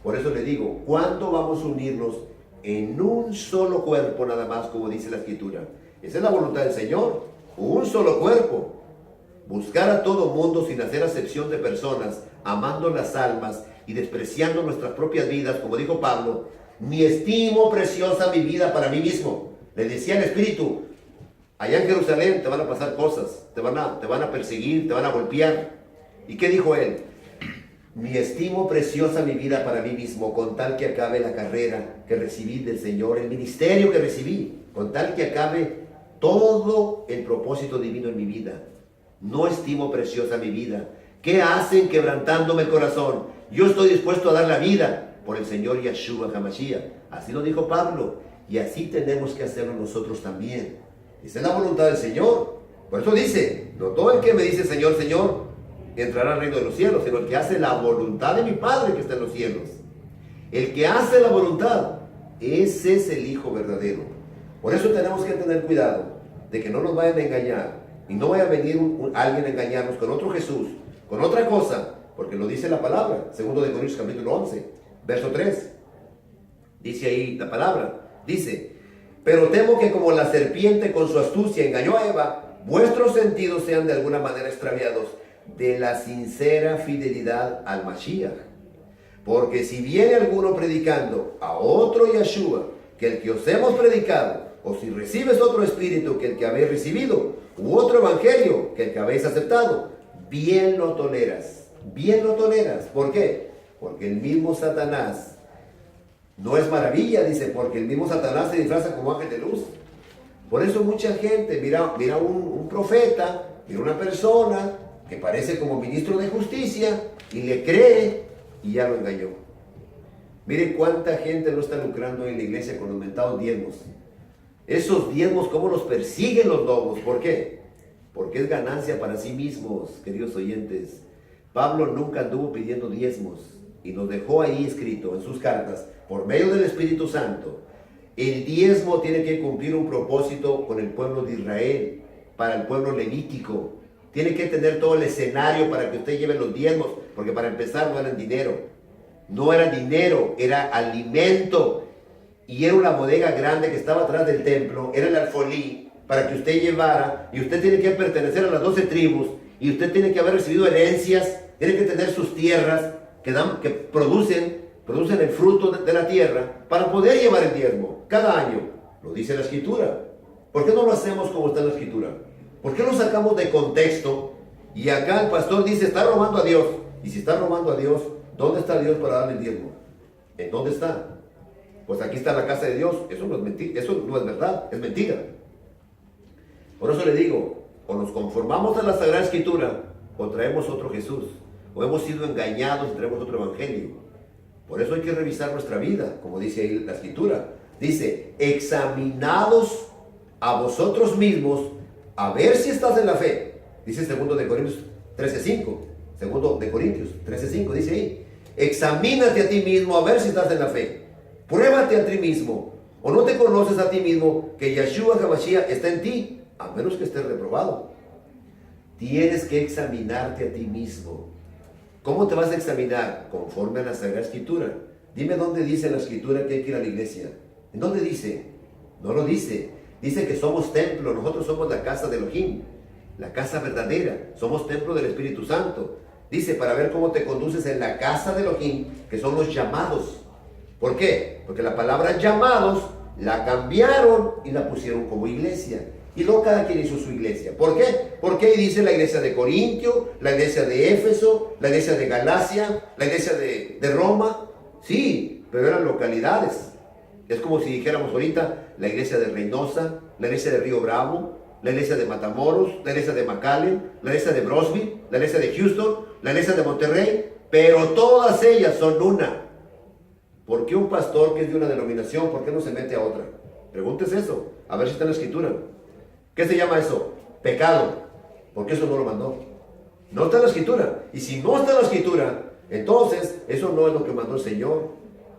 Por eso le digo, ¿cuándo vamos a unirnos en un solo cuerpo nada más, como dice la Escritura? Esa es la voluntad del Señor, un solo cuerpo. Buscar a todo mundo sin hacer acepción de personas, amando las almas y despreciando nuestras propias vidas, como dijo Pablo. Ni estimo preciosa mi vida para mí mismo. Le decía el Espíritu, allá en Jerusalén te van a pasar cosas, te van a perseguir, te van a golpear. ¿Y qué dijo él? Ni estimo preciosa mi vida para mí mismo, con tal que acabe la carrera que recibí del Señor, el ministerio que recibí, con tal que acabe todo el propósito divino en mi vida. No estimo preciosa mi vida. ¿Qué hacen quebrantándome el corazón? Yo estoy dispuesto a dar la vida por el Señor Yahshua Hamashiach. Así lo dijo Pablo, y así tenemos que hacerlo nosotros también. Esa es la voluntad del Señor. Por eso dice, no todo el que me dice Señor, Señor, entrará al reino de los cielos, sino el que hace la voluntad de mi Padre que está en los cielos. El que hace la voluntad, ese es el Hijo verdadero. Por eso tenemos que tener cuidado de que no nos vayan a engañar, y no vaya a venir alguien a engañarnos con otro Jesús, con otra cosa, porque lo dice la palabra. 2 de Corintios capítulo 11, verso 3. Dice ahí la palabra, dice, pero temo que como la serpiente con su astucia engañó a Eva, vuestros sentidos sean de alguna manera extraviados de la sincera fidelidad al Mashiach. Porque si viene alguno predicando a otro Yahshua que el que os hemos predicado, o si recibes otro espíritu que el que habéis recibido, u otro evangelio que el que habéis aceptado, bien lo toleras. Bien lo toleras. ¿Por qué? Porque el mismo Satanás, no es maravilla, dice, porque el mismo Satanás se disfraza como ángel de luz. Por eso mucha gente mira un profeta, mira una persona que parece como ministro de justicia y le cree y ya lo engañó. Mire cuánta gente no está lucrando en la iglesia con los mentados diezmos. Esos diezmos, ¿cómo los persiguen los lobos? ¿Por qué? Porque es ganancia para sí mismos, queridos oyentes. Pablo nunca anduvo pidiendo diezmos y nos dejó ahí escrito en sus cartas, por medio del Espíritu Santo, el diezmo tiene que cumplir un propósito con el pueblo de Israel, para el pueblo levítico. Tiene que tener todo el escenario para que usted lleve los diezmos, porque para empezar no eran dinero. No era dinero, era alimento. Y era una bodega grande que estaba atrás del templo, era el alfolí, para que usted llevara, y usted tiene que pertenecer a las 12 tribus, y usted tiene que haber recibido herencias, tiene que tener sus tierras que producen el fruto de la tierra, para poder llevar el diezmo, cada año. Lo dice la Escritura. ¿Por qué no lo hacemos como está en la Escritura? ¿Por qué lo sacamos de contexto? Y acá el pastor dice, está robando a Dios. Y si está robando a Dios, ¿dónde está Dios para darle el diezmo? ¿En dónde está? Pues aquí está la casa de Dios. Eso no es mentira, eso no es verdad, es mentira. Por eso le digo, o nos conformamos a la Sagrada Escritura, o traemos otro Jesús, o hemos sido engañados y traemos otro evangelio. Por eso hay que revisar nuestra vida, como dice ahí la Escritura. Dice, examinados a vosotros mismos, a ver si estás en la fe. Dice 2 de Corintios 13:5. 2 de Corintios 13:5 dice ahí, examínate a ti mismo a ver si estás en la fe. Pruébate a ti mismo. O no te conoces a ti mismo que Yeshua HaMashiach está en ti, a menos que estés reprobado. Tienes que examinarte a ti mismo. ¿Cómo te vas a examinar? Conforme a la Sagrada Escritura. Dime dónde dice la Escritura que hay que ir a la iglesia. ¿En dónde dice? No lo dice. Dice que somos templo, nosotros somos la casa de Elohim, la casa verdadera, somos templo del Espíritu Santo. Dice, para ver cómo te conduces en la casa de Elohim, que son los llamados. ¿Por qué? Porque la palabra llamados la cambiaron y la pusieron como iglesia. Y luego cada quien hizo su iglesia. ¿Por qué? Porque ahí dice la iglesia de Corintio, la iglesia de Éfeso, la iglesia de Galacia, la iglesia de Roma. Sí, pero eran localidades. Es como si dijéramos ahorita la iglesia de Reynosa, la iglesia de Río Bravo, la iglesia de Matamoros, la iglesia de McAllen, la iglesia de Brosville, la iglesia de Houston, la iglesia de Monterrey, pero todas ellas son una. ¿Por qué un pastor que es de una denominación, por qué no se mete a otra? Pregúntese eso, a ver si está en la Escritura. ¿Qué se llama eso? Pecado. Porque eso no lo mandó. No está en la Escritura. Y si no está en la Escritura, entonces eso no es lo que mandó el Señor.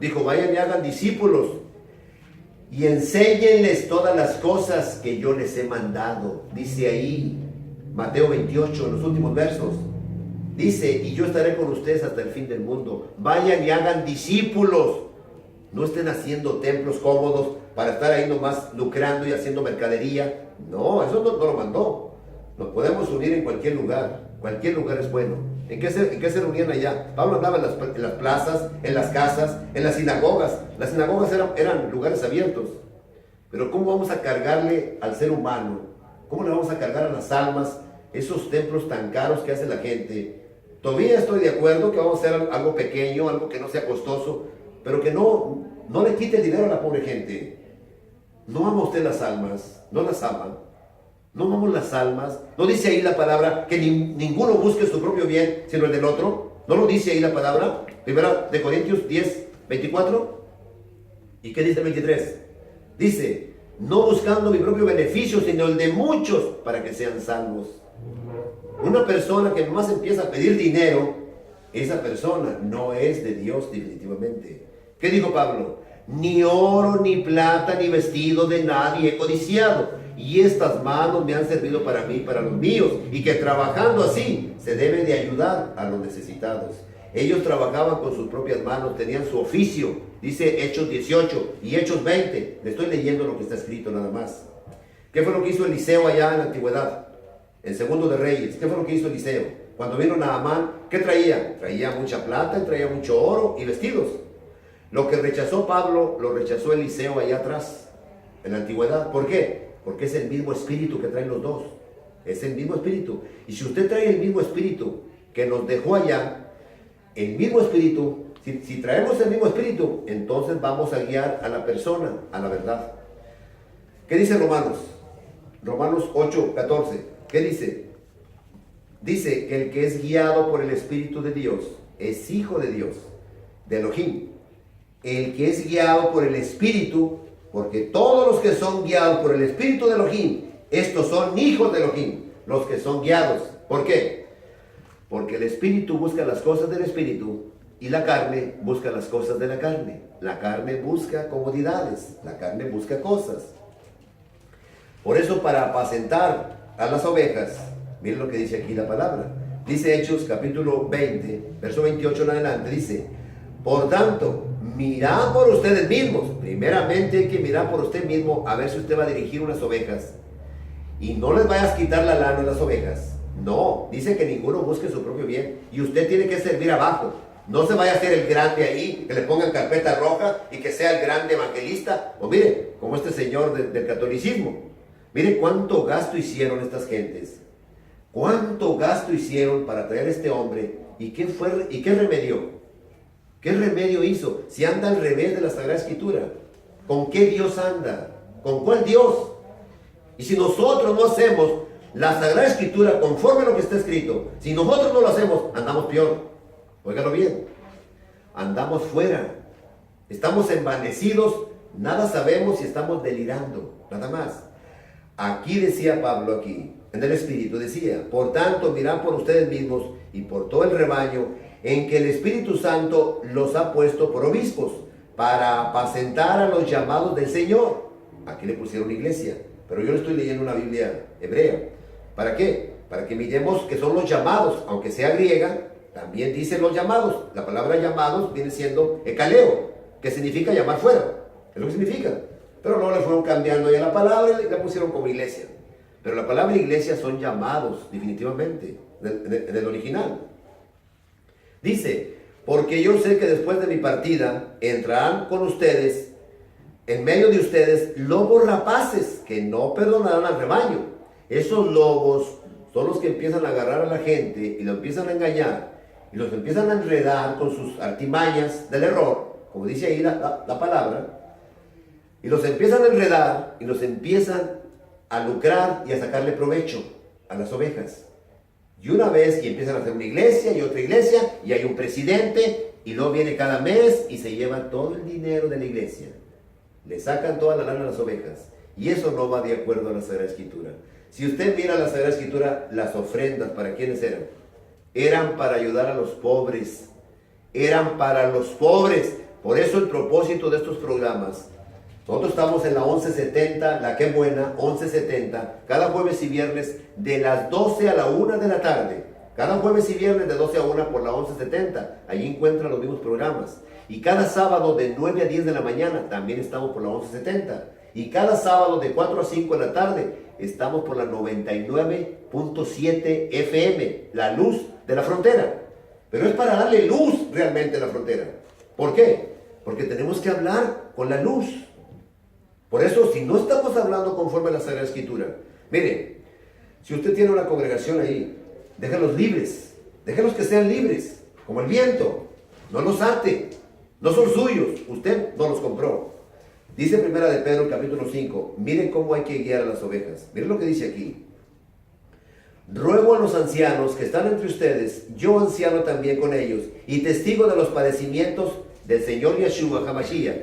Dijo, vayan y hagan discípulos y enséñenles todas las cosas que yo les he mandado. Dice ahí, Mateo 28, en los últimos versos. Dice, y yo estaré con ustedes hasta el fin del mundo. Vayan y hagan discípulos. No estén haciendo templos cómodos para estar ahí nomás lucrando y haciendo mercadería. No, eso no lo mandó. Nos podemos unir en cualquier lugar. Cualquier lugar es bueno. ¿En qué se reunían allá? Pablo hablaba en las plazas, en las casas, en las sinagogas. Las sinagogas eran lugares abiertos. Pero ¿cómo vamos a cargarle al ser humano? ¿Cómo le vamos a cargar a las almas esos templos tan caros que hace la gente? Todavía estoy de acuerdo que vamos a hacer algo pequeño, algo que no sea costoso, pero que no le quite el dinero a la pobre gente. No ama usted las almas, no las ama. No amamos las almas. No dice ahí la palabra que ninguno busque su propio bien, sino el del otro. No lo dice ahí la palabra. Primera de Corintios 10, 24. ¿Y qué dice el 23? Dice, no buscando mi propio beneficio, sino el de muchos para que sean salvos. Una persona que más empieza a pedir dinero, esa persona no es de Dios definitivamente. ¿Qué dijo Pablo? Ni oro, ni plata, ni vestido de nadie he codiciado. Y estas manos me han servido para mí, para los míos. Y que trabajando así, se debe de ayudar a los necesitados. Ellos trabajaban con sus propias manos, tenían su oficio. Dice Hechos 18 y Hechos 20. Le estoy leyendo lo que está escrito nada más. ¿Qué fue lo que hizo Eliseo allá en la antigüedad? En Segundo de Reyes. ¿Qué fue lo que hizo Eliseo? Cuando vino Naamán, ¿qué traía? Traía mucha plata, traía mucho oro y vestidos. Lo que rechazó Pablo, lo rechazó Eliseo allá atrás, en la antigüedad. ¿Por qué? Porque es el mismo espíritu que traen los dos. Es el mismo espíritu. Y si usted trae el mismo espíritu que nos dejó allá, el mismo espíritu, si traemos el mismo espíritu, entonces vamos a guiar a la persona a la verdad. ¿Qué dice Romanos? Romanos 8, 14. ¿Qué dice? Dice que el que es guiado por el Espíritu de Dios es hijo de Dios, de Elohim. el que es guiado por el Espíritu, porque todos los que son guiados por el Espíritu de Elohim, estos son hijos de Elohim, los que son guiados. ¿Por qué? Porque el Espíritu busca las cosas del Espíritu y la carne busca las cosas de la carne. La carne busca comodidades, la carne busca cosas. Por eso, para apacentar a las ovejas, miren lo que dice aquí la palabra. Dice Hechos capítulo 20, verso 28 en adelante, dice: por tanto, mirad por ustedes mismos. Primeramente hay que mirar por usted mismo a ver si usted va a dirigir unas ovejas. Y no les vayas a quitar la lana a las ovejas. No, dice que ninguno busque su propio bien. Y usted tiene que servir abajo. No se vaya a hacer el grande ahí, que le pongan carpeta roja y que sea el grande evangelista. O mire, como este señor del catolicismo. Mire cuánto gasto hicieron estas gentes. Cuánto gasto hicieron para traer a este hombre. ¿Y qué remedió? ¿Qué remedio hizo? Si anda al revés de la Sagrada Escritura. ¿Con qué Dios anda? ¿Con cuál Dios? Y si nosotros no hacemos la Sagrada Escritura conforme a lo que está escrito, si nosotros no lo hacemos, andamos peor. Óigalo bien. Andamos fuera. Estamos envanecidos. Nada sabemos y estamos delirando. Nada más. Aquí decía Pablo, aquí, en el Espíritu, decía: por tanto, mirad por ustedes mismos y por todo el rebaño, en que el Espíritu Santo los ha puesto por obispos, para apacentar a los llamados del Señor. Aquí le pusieron iglesia, pero yo le estoy leyendo una Biblia hebrea. ¿Para qué? Para que miremos que son los llamados, aunque sea griega, también dice los llamados. La palabra llamados viene siendo ekaleo, que significa llamar fuera. Es lo que significa. Pero luego le fueron cambiando ya la palabra y la pusieron como iglesia. Pero la palabra iglesia son llamados, definitivamente, en el original. Dice: porque yo sé que después de mi partida entrarán con ustedes, en medio de ustedes, lobos rapaces que no perdonarán al rebaño. Esos lobos son los que empiezan a agarrar a la gente y lo empiezan a engañar y los empiezan a enredar con sus artimañas del error, como dice ahí la palabra, y los empiezan a enredar y los empiezan a lucrar y a sacarle provecho a las ovejas. Y una vez y empiezan a hacer una iglesia y otra iglesia y hay un presidente y luego viene cada mes y se lleva todo el dinero de la iglesia. Le sacan toda la lana a las ovejas. Y eso no va de acuerdo a la Sagrada Escritura. Si usted mira la Sagrada Escritura, las ofrendas, ¿para quiénes eran? Eran para ayudar a los pobres. Eran para los pobres. Por eso el propósito de estos programas. Nosotros estamos en la 1170, la que buena, 1170, cada jueves y viernes de las 12 a la 1 de la tarde. Cada jueves y viernes de 12 a 1 por la 1170. Allí encuentran los mismos programas. Y cada sábado de 9 a 10 de la mañana también estamos por la 1170. Y cada sábado de 4 a 5 de la tarde estamos por la 99.7 FM, la luz de la frontera. Pero es para darle luz realmente a la frontera. ¿Por qué? Porque tenemos que hablar con la luz. Por eso, si no estamos hablando conforme a la Sagrada Escritura, mire, si usted tiene una congregación ahí, déjalos libres, déjalos que sean libres, como el viento, no los ate, no son suyos, usted no los compró. Dice Primera de Pedro, capítulo 5, miren cómo hay que guiar a las ovejas. Miren lo que dice aquí. Ruego a los ancianos que están entre ustedes, yo anciano también con ellos, y testigo de los padecimientos del Señor Yeshua HaMashiach,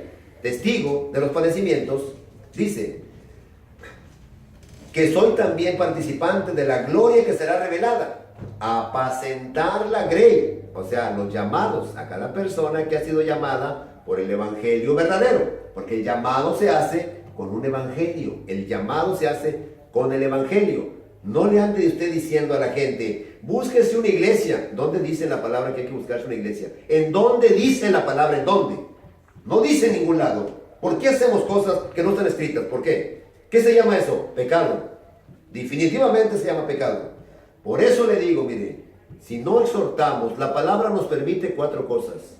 testigo de los padecimientos, dice, que soy también participante de la gloria que será revelada, apacentar la grey, o sea, los llamados a cada persona que ha sido llamada por el evangelio verdadero, porque el llamado se hace con un evangelio, el llamado se hace con el evangelio. No le ande usted diciendo a la gente, búsquese una iglesia. ¿Dónde dice la palabra que hay que buscarse una iglesia? ¿En dónde dice la palabra en dónde? No dice en ningún lado. ¿Por qué hacemos cosas que no están escritas? ¿Por qué? ¿Qué se llama eso? Pecado. Definitivamente se llama pecado. Por eso le digo, mire, si no exhortamos, la palabra nos permite 4 cosas.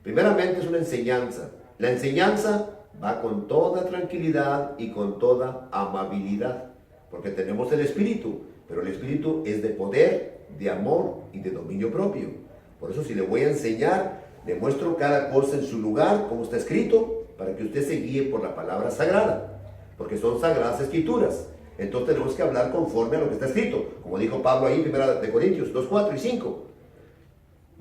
Primeramente es una enseñanza. La enseñanza va con toda tranquilidad y con toda amabilidad, porque tenemos el Espíritu, pero el Espíritu es de poder, de amor y de dominio propio. Por eso si le voy a enseñar, le muestro cada cosa en su lugar, como está escrito, para que usted se guíe por la palabra sagrada, porque son sagradas escrituras. Entonces tenemos que hablar conforme a lo que está escrito, como dijo Pablo ahí en 1 Corintios 2, 4 y 5.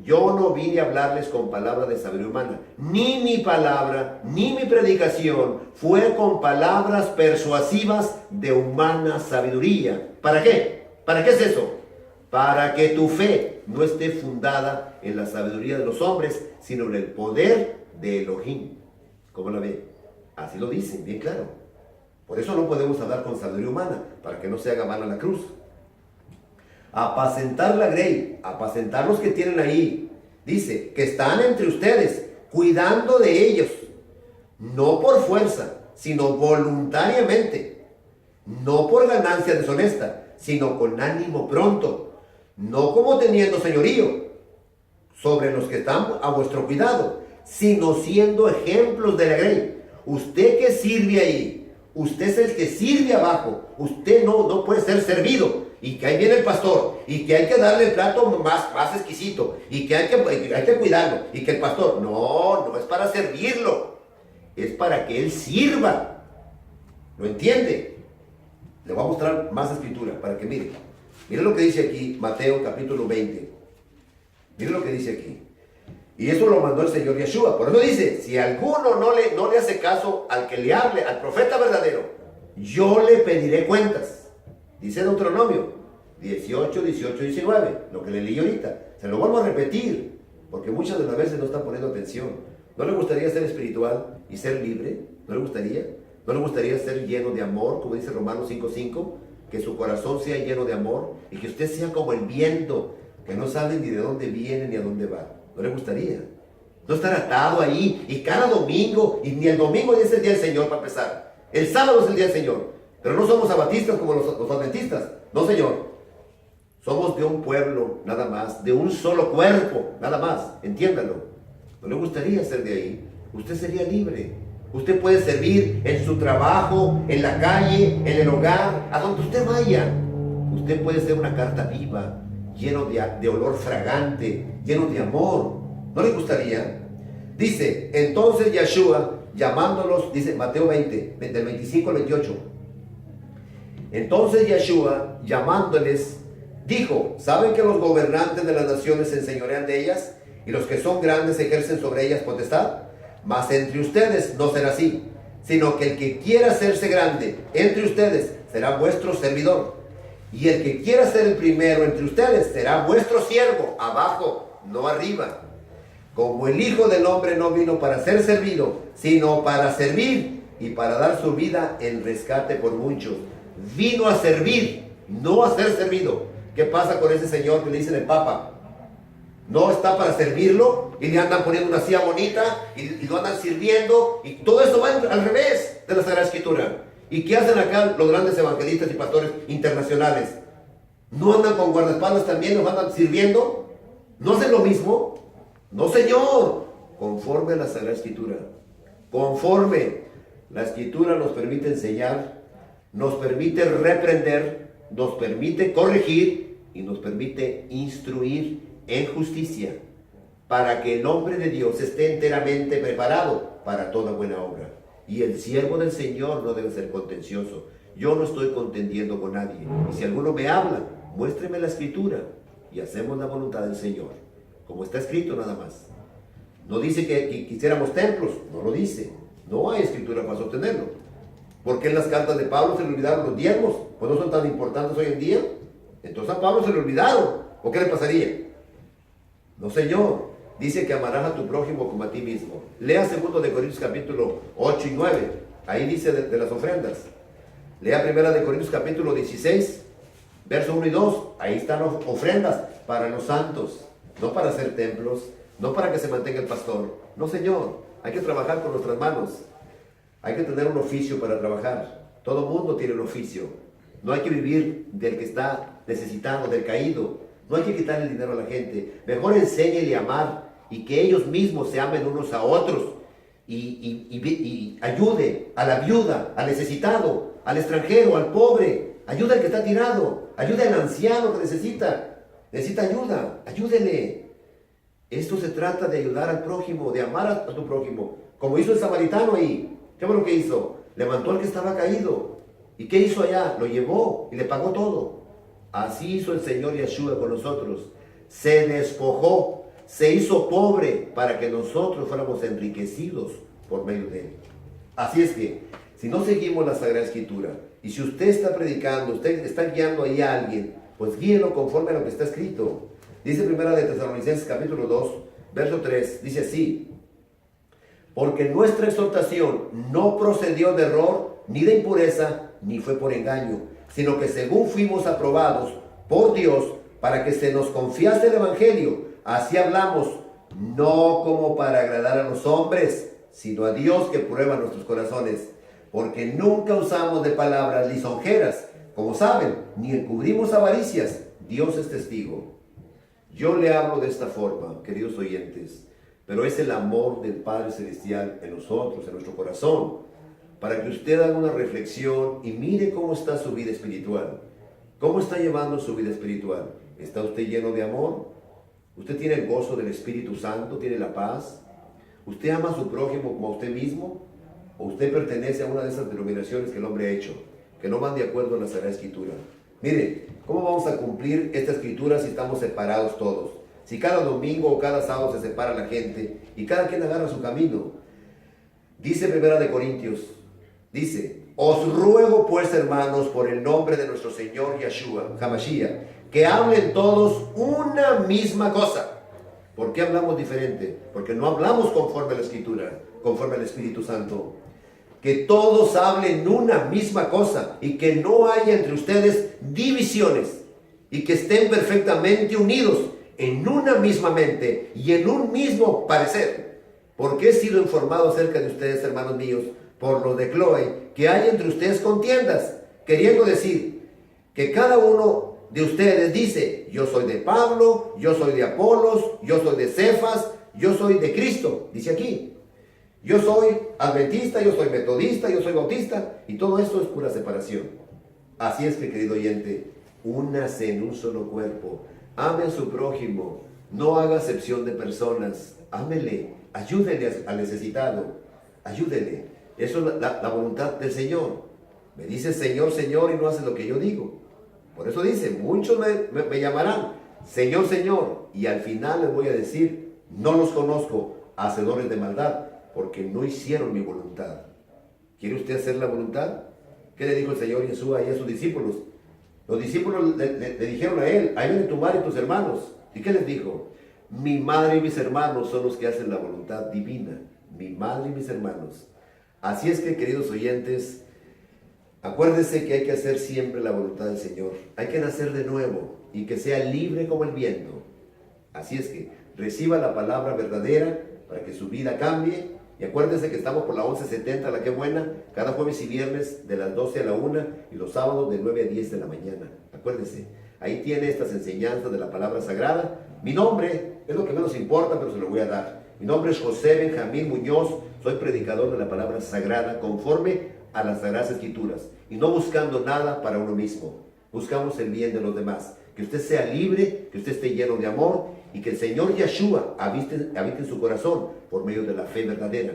Yo no vine a hablarles con palabras de sabiduría humana. Ni mi palabra, ni mi predicación fue con palabras persuasivas de humana sabiduría. ¿Para qué? ¿Para qué es eso? Para que tu fe no esté fundada en la sabiduría de los hombres, sino en el poder de Elohim. ¿Cómo la ve? Así lo dicen, bien claro. Por eso no podemos hablar con sabiduría humana, para que no se haga vana la cruz. Apacentar la grey, apacentar los que tienen ahí. Dice que están entre ustedes, cuidando de ellos, no por fuerza, sino voluntariamente, no por ganancia deshonesta, sino con ánimo pronto, no como teniendo señorío sobre los que están a vuestro cuidado, sino siendo ejemplos de la grey. Usted que sirve ahí, usted es el que sirve abajo, usted no puede ser servido. Y que ahí viene el pastor, y que hay que darle el plato más exquisito, y que hay que cuidarlo, y que el pastor, no es para servirlo, es para que él sirva. ¿Lo entiende? Le voy a mostrar más escritura para que mire. Mire lo que dice aquí, Mateo capítulo 20. Mire lo que dice aquí. Y eso lo mandó el Señor Yeshua. Por eso dice, si alguno no le hace caso al que le hable, al profeta verdadero, yo le pediré cuentas. Dice Deuteronomio 18, 19, lo que le leí ahorita. Se lo vuelvo a repetir, porque muchas de las veces no están poniendo atención. ¿No le gustaría ser espiritual y ser libre? ¿No le gustaría? ¿No le gustaría ser lleno de amor, como dice Romanos 5:5? Que su corazón sea lleno de amor y que usted sea como el viento, que no sabe ni de dónde viene ni a dónde va. ¿No le gustaría? No estar atado ahí y cada domingo, y ni el domingo es el día del Señor para empezar. El sábado es el día del Señor. Pero no somos sabatistas como los adventistas. No, señor. Somos de un pueblo, nada más. De un solo cuerpo, nada más. Entiéndalo. ¿No le gustaría ser de ahí? Usted sería libre. Usted puede servir en su trabajo, en la calle, en el hogar, a donde usted vaya. Usted puede ser una carta viva, lleno de olor fragante, lleno de amor. ¿No le gustaría? Dice, entonces Yeshua, llamándolos, dice Mateo 20, del 25 al 28. Entonces Yeshua, llamándoles, dijo, ¿saben que los gobernantes de las naciones se enseñorean de ellas? Y los que son grandes ejercen sobre ellas potestad. Mas entre ustedes no será así, sino que el que quiera hacerse grande entre ustedes será vuestro servidor. Y el que quiera ser el primero entre ustedes será vuestro siervo, abajo, no arriba. Como el Hijo del Hombre no vino para ser servido, sino para servir y para dar su vida en rescate por muchos. Vino a servir, no a ser servido. ¿Qué pasa con ese señor que le dicen el Papa? No está para servirlo y le andan poniendo una silla bonita y lo andan sirviendo, y todo eso va al revés de la Sagrada Escritura. ¿Y qué hacen acá los grandes evangelistas y pastores internacionales? ¿No andan con guardaespaldas también? ¿Nos andan sirviendo? ¿No hacen lo mismo? No, señor. Conforme a la Sagrada Escritura. Conforme. La Escritura nos permite enseñar, nos permite reprender, nos permite corregir y nos permite instruir en justicia, para que el hombre de Dios esté enteramente preparado para toda buena obra. Y el siervo del Señor no debe ser contencioso. Yo no estoy contendiendo con nadie. Y si alguno me habla, muéstreme la Escritura y hacemos la voluntad del Señor, como está escrito nada más. No dice que quisiéramos templos, no lo dice. No hay Escritura para sostenerlo. ¿Por qué en las cartas de Pablo se le olvidaron los diezmos? Pues no son tan importantes hoy en día. Entonces a Pablo se le olvidaron. ¿O qué le pasaría? No, señor. Dice que amarás a tu prójimo como a ti mismo. Lea 2 de Corintios capítulo 8 y 9. Ahí dice de las ofrendas. Lea 1 de Corintios capítulo 16, verso 1 y 2. Ahí están las ofrendas para los santos. No para hacer templos, no para que se mantenga el pastor. No, señor. Hay que trabajar con nuestras manos. Hay que tener un oficio para trabajar. Todo mundo tiene un oficio. No hay que vivir del que está necesitado, del caído. No hay que quitarle el dinero a la gente. Mejor enséñele a amar y que ellos mismos se amen unos a otros. Y ayude a la viuda, al necesitado, al extranjero, al pobre. Ayuda al que está tirado. Ayuda al anciano que necesita ayuda. Ayúdele. Esto se trata de ayudar al prójimo, de amar a tu prójimo. Como hizo el samaritano ahí. ¿Qué fue lo que hizo? Levantó al que estaba caído. ¿Y qué hizo allá? Lo llevó y le pagó todo. Así hizo el Señor Yeshua con nosotros. Se despojó, se hizo pobre para que nosotros fuéramos enriquecidos por medio de él. Así es que, si no seguimos la Sagrada Escritura, y si usted está predicando, usted está guiando ahí a alguien, pues guíelo conforme a lo que está escrito. Dice Primera de Tesalonicenses capítulo 2, verso 3, dice así: porque nuestra exhortación no procedió de error, ni de impureza, ni fue por engaño, sino que según fuimos aprobados por Dios, para que se nos confiase el Evangelio, así hablamos, no como para agradar a los hombres, sino a Dios que prueba nuestros corazones, porque nunca usamos de palabras lisonjeras, como saben, ni encubrimos avaricias. Dios es testigo. Yo le hablo de esta forma, queridos oyentes, pero es el amor del Padre Celestial en nosotros, en nuestro corazón, para que usted haga una reflexión y mire cómo está su vida espiritual. ¿Cómo está llevando su vida espiritual? ¿Está usted lleno de amor? ¿Usted tiene el gozo del Espíritu Santo? ¿Tiene la paz? ¿Usted ama a su prójimo como a usted mismo? ¿O usted pertenece a una de esas denominaciones que el hombre ha hecho, que no van de acuerdo a la Sagrada Escritura? Mire, ¿cómo vamos a cumplir esta Escritura si estamos separados todos? Si cada domingo o cada sábado se separa la gente y cada quien agarra su camino. Dice Primera de Corintios, dice: os ruego pues, hermanos, por el nombre de nuestro Señor Yeshua, Hamashiach, que hablen todos una misma cosa. ¿Por qué hablamos diferente? Porque no hablamos conforme a la Escritura, conforme al Espíritu Santo. Que todos hablen una misma cosa y que no haya entre ustedes divisiones, y que estén perfectamente unidos en una misma mente y en un mismo parecer. Porque he sido informado acerca de ustedes, hermanos míos, por los de Cloe, que hay entre ustedes contiendas, queriendo decir que cada uno de ustedes dice: yo soy de Pablo, yo soy de Apolos, yo soy de Cefas, yo soy de Cristo. Dice aquí: yo soy adventista, yo soy metodista, yo soy bautista, y todo esto es pura separación. Así es que, querido oyente, únase en un solo cuerpo, ame a su prójimo, no haga acepción de personas, ámele, ayúdele al necesitado, ayúdele. Eso es la voluntad del Señor. Me dice Señor, Señor, y no hace lo que yo digo. Por eso dice: muchos me llamarán Señor, Señor, y al final les voy a decir: no los conozco, hacedores de maldad, porque no hicieron mi voluntad. ¿Quiere usted hacer la voluntad? ¿Qué le dijo el Señor Jesús ahí a sus discípulos? Los discípulos le dijeron a él: ahí viene tu madre y tus hermanos. ¿Y qué les dijo? Mi madre y mis hermanos son los que hacen la voluntad divina. Mi madre y mis hermanos. Así es que, queridos oyentes, acuérdense que hay que hacer siempre la voluntad del Señor. Hay que nacer de nuevo y que sea libre como el viento. Así es que reciba la palabra verdadera para que su vida cambie. Y acuérdense que estamos por la 1170, la que buena, cada jueves y viernes de las 12 a la 1 y los sábados de 9 a 10 de la mañana. Acuérdense, ahí tiene estas enseñanzas de la palabra sagrada. Mi nombre es lo que menos importa, pero se lo voy a dar. Mi nombre es José Benjamín Muñoz, soy predicador de la palabra sagrada conforme a las Sagradas Escrituras y no buscando nada para uno mismo. Buscamos el bien de los demás, que usted sea libre, que usted esté lleno de amor y que el Señor Yeshua habite en su corazón por medio de la fe verdadera.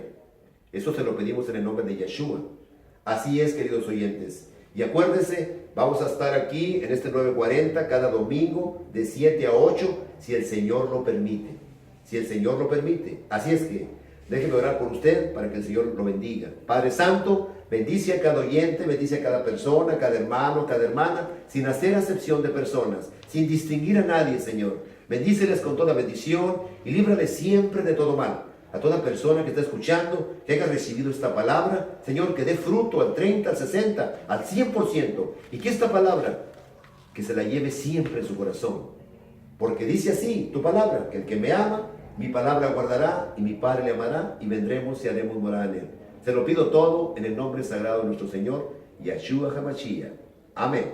Eso se lo pedimos en el nombre de Yeshua. Así es, queridos oyentes. Y acuérdense, vamos a estar aquí en este 940 cada domingo de 7 a 8, si el Señor lo permite. Si el Señor lo permite. Así es que déjeme orar por usted para que el Señor lo bendiga. Padre Santo, bendice a cada oyente, bendice a cada persona, cada hermano, cada hermana, sin hacer acepción de personas, sin distinguir a nadie, Señor. Bendíceles con toda bendición y líbrales siempre de todo mal. A toda persona que está escuchando, que haya recibido esta palabra, Señor, que dé fruto al 30, al 60, al 100%. Y que esta palabra, que se la lleve siempre en su corazón. Porque dice así tu palabra, que el que me ama, mi palabra guardará, y mi Padre le amará, y vendremos y haremos morada en él. Se lo pido todo en el nombre sagrado de nuestro Señor, Yeshua HaMashiach. Amén.